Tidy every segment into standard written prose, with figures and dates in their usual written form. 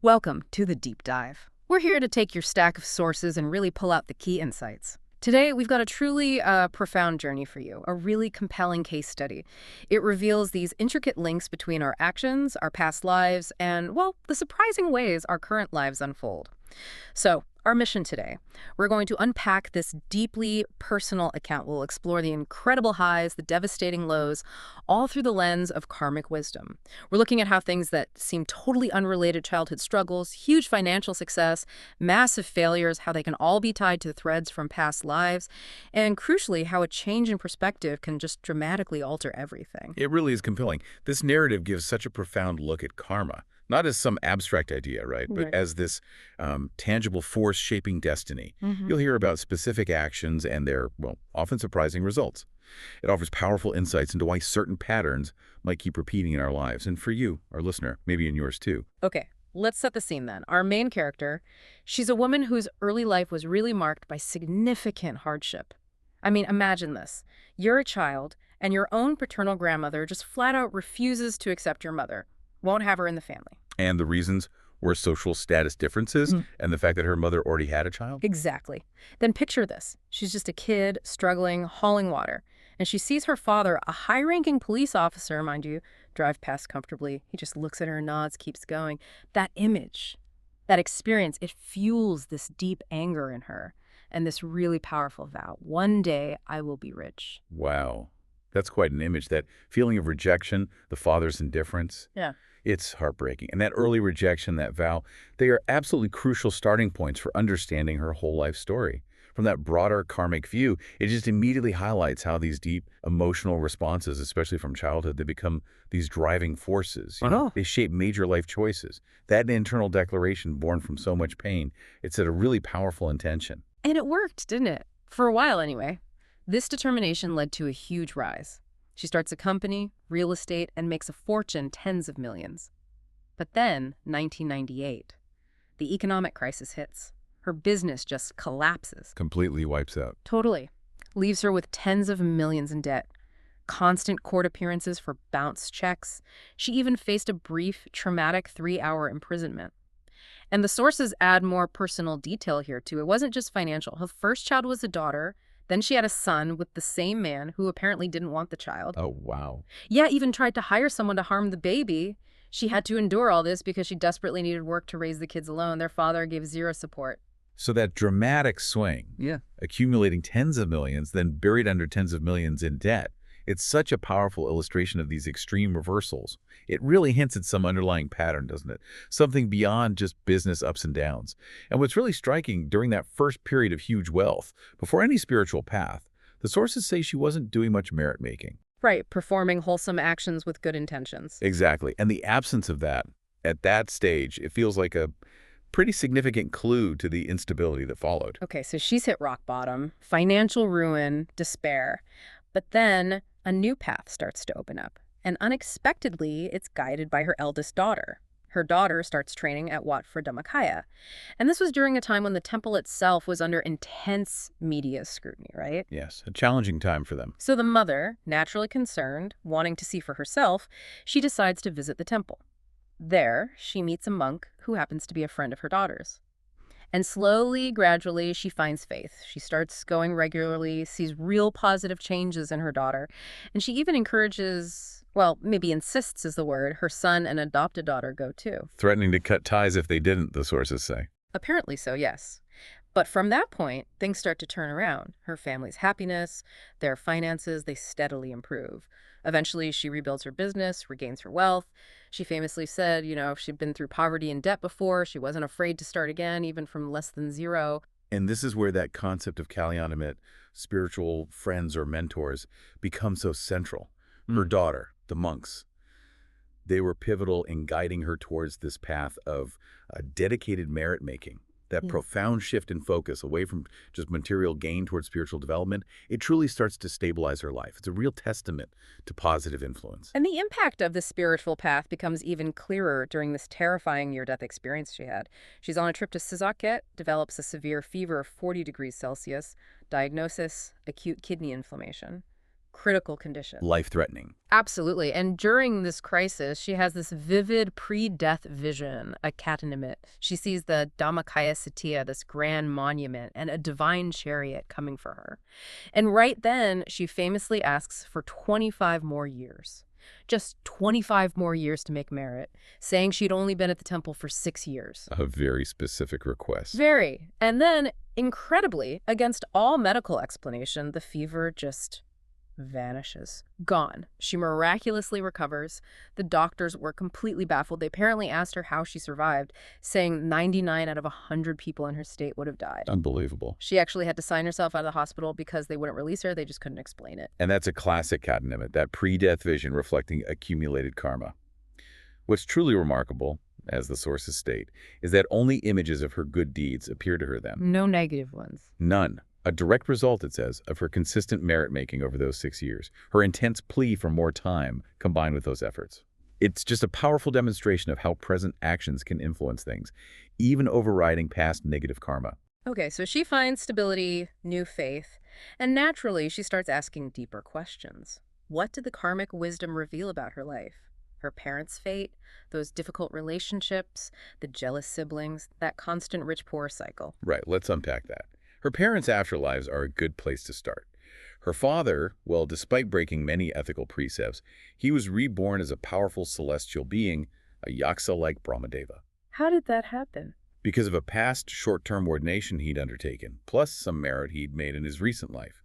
Welcome to the Deep Dive. We're here to take your stack of sources and really pull out the key insights. Today, we've got a truly profound journey for you, a really compelling case study. It reveals these intricate links between our actions, our past lives, and, well, the surprising ways our current lives unfold. So, our mission today, we're going to unpack this deeply personal account. We'll explore the incredible highs, the devastating lows, all through the lens of karmic wisdom. We're looking at how things that seem totally unrelated childhood struggles, huge financial success, massive failures, how they can all be tied to threads from past lives, and crucially, how a change in perspective can just dramatically alter everything. It really is compelling. This narrative gives such a profound look at karma, not as some abstract idea, right, but Right. as this tangible force shaping destiny. Mhm. You'll hear about specific actions and their, well, often surprising results. It offers powerful insights into why certain patterns might keep repeating in our lives, and for you, our listener, maybe in yours too. Okay, let's set the scene then. Our main character, she's a woman whose early life was really marked by significant hardship. I mean, imagine this. You're a child, and your own paternal grandmother just flat out refuses to accept your mother, won't have her in the family. And the reasons were social status differences and the fact that her mother already had a child? Exactly. Then picture this. She's just a kid, struggling, hauling water. And she sees her father, a high-ranking police officer, mind you, drive past comfortably. He just looks at her, nods, keeps going. That image, that experience, it fuels this deep anger in her and this really powerful vow. One day I will be rich. Wow. That's quite an image. That feeling of rejection, the father's indifference. Yeah. It's heartbreaking. And that early rejection, that vow, they are absolutely crucial starting points for understanding her whole life story. From that broader karmic view, it just immediately highlights how these deep emotional responses, especially from childhood, they become these driving forces. They shape major life choices. That internal declaration born from so much pain, it's at a really powerful intention. And it worked, didn't it? For a while, anyway. This determination led to a huge rise. She starts a company, real estate, and makes a fortune, tens of millions. But then, 1998, the economic crisis hits. Her business just collapses. Completely wipes out. Totally. Leaves her with tens of millions in debt. Constant court appearances for bounce checks. She even faced a brief, traumatic 3-hour imprisonment. And the sources add more personal detail here, too. It wasn't just financial. Her first child was a daughter. Then she had a son with the same man who apparently didn't want the child. Oh, wow. Yeah, even tried to hire someone to harm the baby. She had to endure all this because she desperately needed work to raise the kids alone. Their father gave zero support. So that dramatic swing, accumulating tens of millions, then buried under tens of millions in debt, it's such a powerful illustration of these extreme reversals. It really hints at some underlying pattern, doesn't it? Something beyond just business ups and downs. And what's really striking, during that first period of huge wealth, before any spiritual path, the sources say she wasn't doing much merit-making. Right, performing wholesome actions with good intentions. Exactly. And the absence of that, at that stage, it feels like a pretty significant clue to the instability that followed. Okay, so she's hit rock bottom, financial ruin, despair. But then a new path starts to open up. And unexpectedly, it's guided by her eldest daughter. Her daughter starts training at Wat for Dhammakaya. And this was during a time when the temple itself was under intense media scrutiny, right? Yes, a challenging time for them. So the mother, naturally concerned, wanting to see for herself, she decides to visit the temple. There, she meets a monk who happens to be a friend of her daughter's. And slowly, gradually, she finds faith. She starts going regularly, sees real positive changes in her daughter. And she even encourages, well, maybe insists is the word, her son and adopted daughter go too. Threatening to cut ties if they didn't, the sources say. Apparently so, yes. But from that point, things start to turn around. Her family's happiness, their finances, they steadily improve. Eventually, she rebuilds her business, regains her wealth. She famously said, if she'd been through poverty and debt before, she wasn't afraid to start again, even from less than zero. And this is where that concept of Kalyanamit, spiritual friends or mentors, becomes so central. Her daughter, the monks, they were pivotal in guiding her towards this path of dedicated merit-making. That profound shift in focus away from just material gain towards spiritual development, it truly starts to stabilize her life. It's a real testament to positive influence. And the impact of the spiritual path becomes even clearer during this terrifying near-death experience she had. She's on a trip to Sisaket, develops a severe fever of 40 degrees Celsius, diagnosis, acute kidney inflammation. critical condition. Life-threatening. Absolutely. And during this crisis, she has this vivid pre-death vision, a catanimate. She sees the Dhammakaya, this grand monument, and a divine chariot coming for her. And right then, she famously asks for 25 more years. Just 25 more years to make merit, saying she'd only been at the temple for 6 years. A very specific request. Very. And then, incredibly, against all medical explanation, the fever just vanishes. Gone. She miraculously recovers. The doctors were completely baffled. They apparently asked her how she survived, saying 99 out of 100 people in her state would have died. Unbelievable. She actually had to sign herself out of the hospital because they wouldn't release her. They just couldn't explain it. And that's a classic catanimate, that pre-death vision reflecting accumulated karma. What's truly remarkable, as the sources state, is that only images of her good deeds appear to her then. No negative ones. None. A direct result, it says, of her consistent merit-making over those 6 years, her intense plea for more time combined with those efforts. It's just a powerful demonstration of how present actions can influence things, even overriding past negative karma. Okay, so she finds stability, new faith, and naturally she starts asking deeper questions. What did the karmic wisdom reveal about her life? Her parents' fate, those difficult relationships, the jealous siblings, that constant rich-poor cycle. Right, let's unpack that. Her parents' afterlives are a good place to start. Her father, well, despite breaking many ethical precepts, he was reborn as a powerful celestial being, a yaksa-like Brahmadeva. How did that happen? Because of a past short-term ordination he'd undertaken, plus some merit he'd made in his recent life.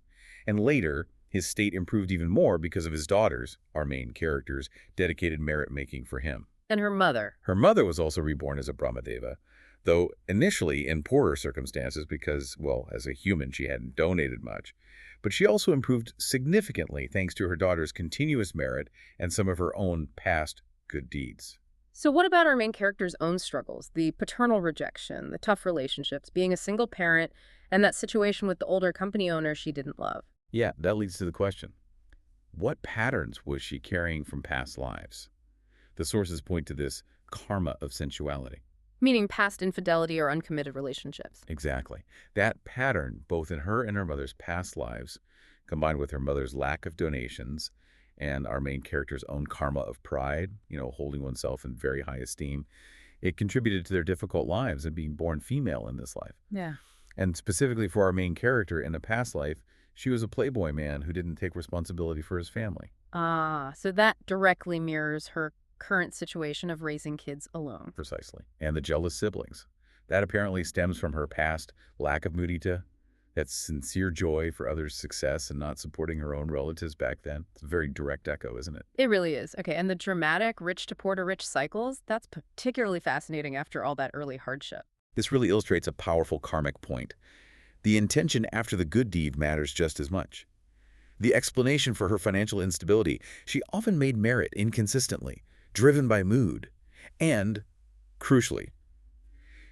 And later, his state improved even more because of his daughters, our main characters, dedicated merit-making for him. And her mother? Her mother was also reborn as a Brahmadeva, though initially in poorer circumstances because, well, as a human, she hadn't donated much. But she also improved significantly thanks to her daughter's continuous merit and some of her own past good deeds. So what about our main character's own struggles? The paternal rejection, the tough relationships, being a single parent, and that situation with the older company owner she didn't love. Yeah, that leads to the question. What patterns was she carrying from past lives? The sources point to this karma of sensuality. Meaning past infidelity or uncommitted relationships. Exactly. That pattern, both in her and her mother's past lives, combined with her mother's lack of donations and our main character's own karma of pride, holding oneself in very high esteem, it contributed to their difficult lives and being born female in this life. Yeah. And specifically for our main character in a past life, she was a playboy man who didn't take responsibility for his family. Ah, so that directly mirrors her current situation of raising kids alone. Precisely. And the jealous siblings. That apparently stems from her past lack of mudita, that sincere joy for others' success and not supporting her own relatives back then. It's a very direct echo, isn't it? It really is. Okay, and the dramatic rich to poor to rich cycles, that's particularly fascinating after all that early hardship. This really illustrates a powerful karmic point. The intention after the good deed matters just as much. The explanation for her financial instability, she often made merit inconsistently, driven by mood, and, crucially,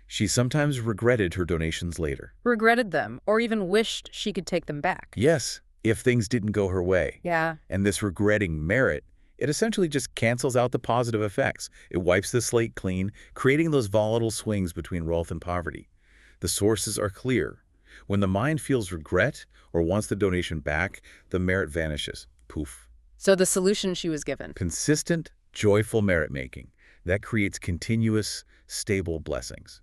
she sometimes regretted her donations later. Regretted them, or even wished she could take them back. Yes, if things didn't go her way. Yeah. And this regretting merit, it essentially just cancels out the positive effects. It wipes the slate clean, creating those volatile swings between wealth and poverty. The sources are clear. When the mind feels regret or wants the donation back, the merit vanishes. Poof. So the solution she was given. Consistent, joyful merit-making. That creates continuous, stable blessings.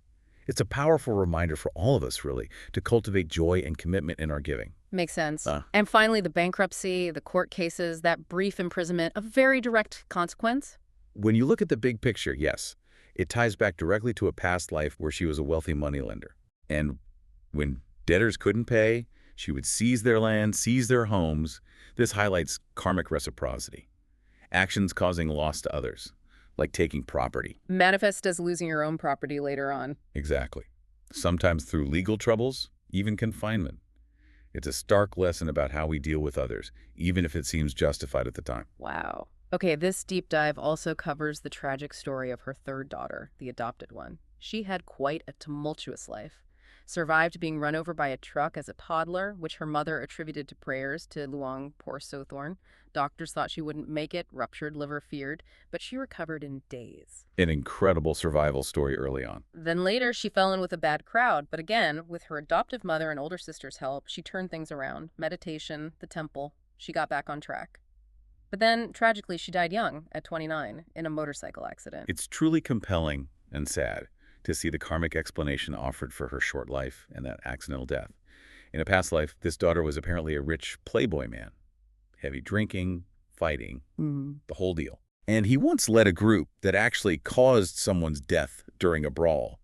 It's a powerful reminder for all of us, really, to cultivate joy and commitment in our giving. Makes sense. And finally, the bankruptcy, the court cases, that brief imprisonment, a very direct consequence. When you look at the big picture, yes, it ties back directly to a past life where she was a wealthy moneylender. And when debtors couldn't pay, she would seize their land, seize their homes. This highlights karmic reciprocity. Actions causing loss to others, like taking property. Manifest as losing your own property later on. Exactly. Sometimes through legal troubles, even confinement. It's a stark lesson about how we deal with others, even if it seems justified at the time. Wow. Okay, this deep dive also covers the tragic story of her third daughter, the adopted one. She had quite a tumultuous life. Survived being run over by a truck as a toddler, which her mother attributed to prayers to Luang Por Sothorn. Doctors thought she wouldn't make it, ruptured liver feared, but she recovered in days. An incredible survival story early on. Then later, she fell in with a bad crowd, but again, with her adoptive mother and older sister's help, she turned things around. Meditation, the temple. she got back on track. But then, tragically, she died young, at 29, in a motorcycle accident. It's truly compelling and sad to see the karmic explanation offered for her short life and that accidental death. In a past life, this daughter was apparently a rich playboy man. Heavy drinking, fighting, the whole deal. And he once led a group that actually caused someone's death during a brawl.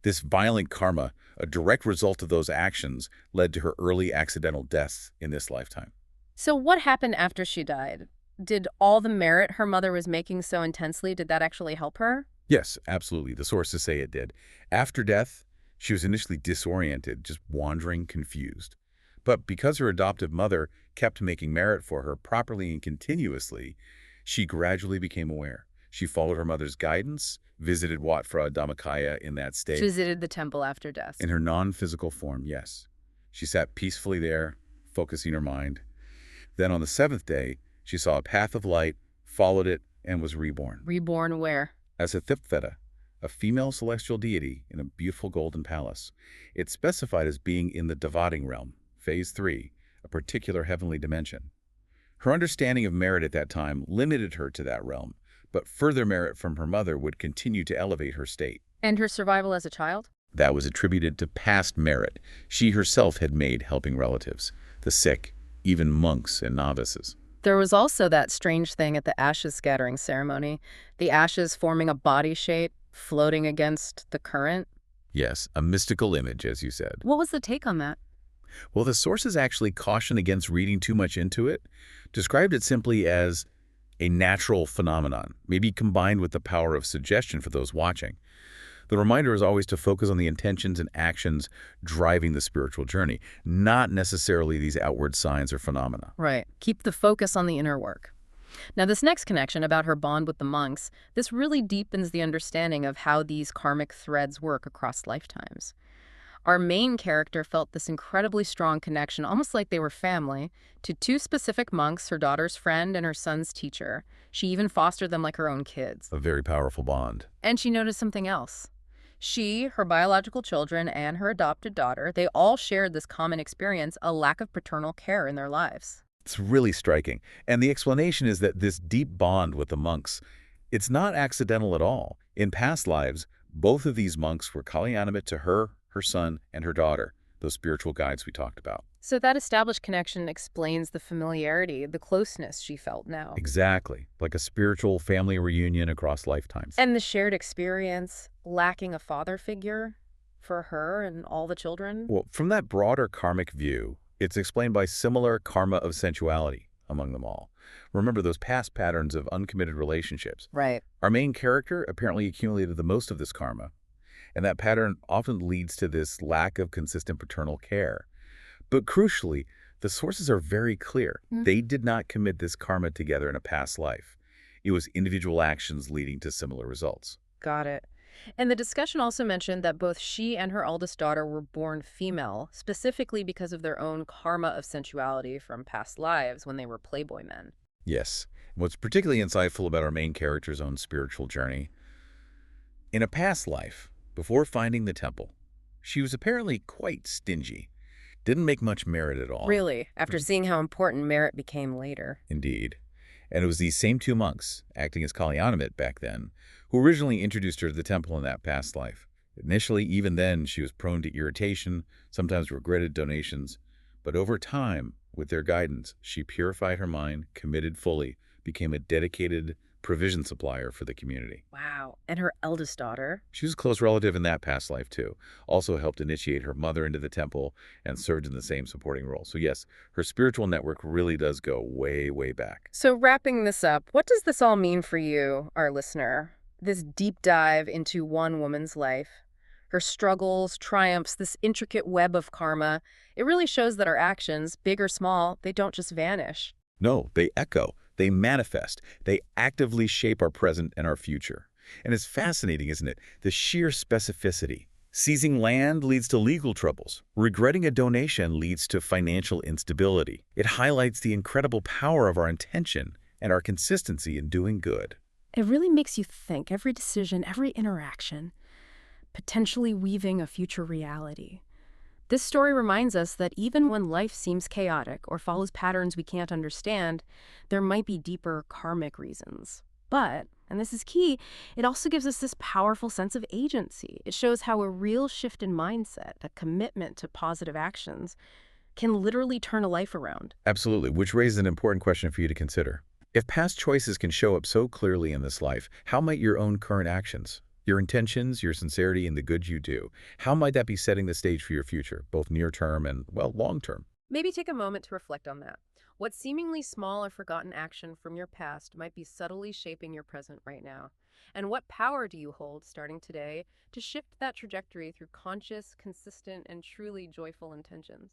This violent karma, a direct result of those actions, led to her early accidental deaths in this lifetime. So what happened after she died? Did all the merit her mother was making so intensely, did that actually help her? Yes, absolutely. The sources say it did. After death, she was initially disoriented, just wandering, confused. But because her adoptive mother kept making merit for her properly and continuously, she gradually became aware. She followed her mother's guidance, visited Wat Phra Dhammakaya in that state. She visited the temple after death. In her non-physical form, yes. She sat peacefully there, focusing her mind. Then on the seventh day, she saw a path of light, followed it, and was reborn. Reborn where? As a Thipveda, a female celestial deity in a beautiful golden palace. It's specified as being in the Davating realm, phase 3, a particular heavenly dimension. Her understanding of merit at that time limited her to that realm, but further merit from her mother would continue to elevate her state. And her survival as a child? That was attributed to past merit she herself had made helping relatives, the sick, even monks and novices. There was also that strange thing at the ashes scattering ceremony, the ashes forming a body shape, floating against the current. Yes, a mystical image, as you said. What was the take on that? Well, the sources actually caution against reading too much into it, described it simply as a natural phenomenon, maybe combined with the power of suggestion for those watching. The reminder is always to focus on the intentions and actions driving the spiritual journey, not necessarily these outward signs or phenomena. Right. Keep the focus on the inner work. Now, this next connection about her bond with the monks, this really deepens the understanding of how these karmic threads work across lifetimes. Our main character felt this incredibly strong connection, almost like they were family, to two specific monks, her daughter's friend and her son's teacher. She even fostered them like her own kids. A very powerful bond. And she noticed something else. She, her biological children, and her adopted daughter, they all shared this common experience, a lack of paternal care in their lives. It's really striking. And the explanation is that this deep bond with the monks, it's not accidental at all. In past lives, both of these monks were Kalyanamit to her son, and her daughter, those spiritual guides we talked about. So that established connection explains the familiarity, the closeness she felt now. Exactly. Like a spiritual family reunion across lifetimes. And the shared experience, lacking a father figure for her and all the children? Well, from that broader karmic view, it's explained by similar karma of sensuality among them all. Remember those past patterns of uncommitted relationships. Right. Our main character apparently accumulated the most of this karma, and that pattern often leads to this lack of consistent paternal care. But crucially, the sources are very clear. They did not commit this karma together in a past life. It was individual actions leading to similar results. Got it. And the discussion also mentioned that both she and her eldest daughter were born female, specifically because of their own karma of sensuality from past lives when they were playboy men. Yes. What's particularly insightful about our main character's own spiritual journey, in a past life, before finding the temple, she was apparently quite stingy. Didn't make much merit at all. Really? After seeing how important merit became later. Indeed. And it was these same two monks, acting as Kalyanamit back then, who originally introduced her to the temple in that past life. Initially, even then, she was prone to irritation, sometimes regretted donations. But over time, with their guidance, she purified her mind, committed fully, became a dedicated provision supplier for the community. Wow. And her eldest daughter? She was a close relative in that past life, too. Also helped initiate her mother into the temple and served in the same supporting role. So yes, her spiritual network really does go way, way back. So wrapping this up, what does this all mean for you, our listener? This deep dive into one woman's life, her struggles, triumphs, this intricate web of karma, it really shows that our actions, big or small, they don't just vanish. No, they echo. They manifest. They actively shape our present and our future. And it's fascinating, isn't it? The sheer specificity. Seizing land leads to legal troubles. Regretting a donation leads to financial instability. It highlights the incredible power of our intention and our consistency in doing good. It really makes you think, every decision, every interaction, potentially weaving a future reality. This story reminds us that even when life seems chaotic or follows patterns we can't understand, there might be deeper karmic reasons. But, and this is key, it also gives us this powerful sense of agency. It shows how a real shift in mindset, a commitment to positive actions, can literally turn a life around. Absolutely, which raises an important question for you to consider. If past choices can show up so clearly in this life, how might your own current actions, your intentions, your sincerity, and the good you do, how might that be setting the stage for your future, both near term and, well, long term? Maybe take a moment to reflect on that. What seemingly small or forgotten action from your past might be subtly shaping your present right now? And what power do you hold starting today to shift that trajectory through conscious, consistent, and truly joyful intentions?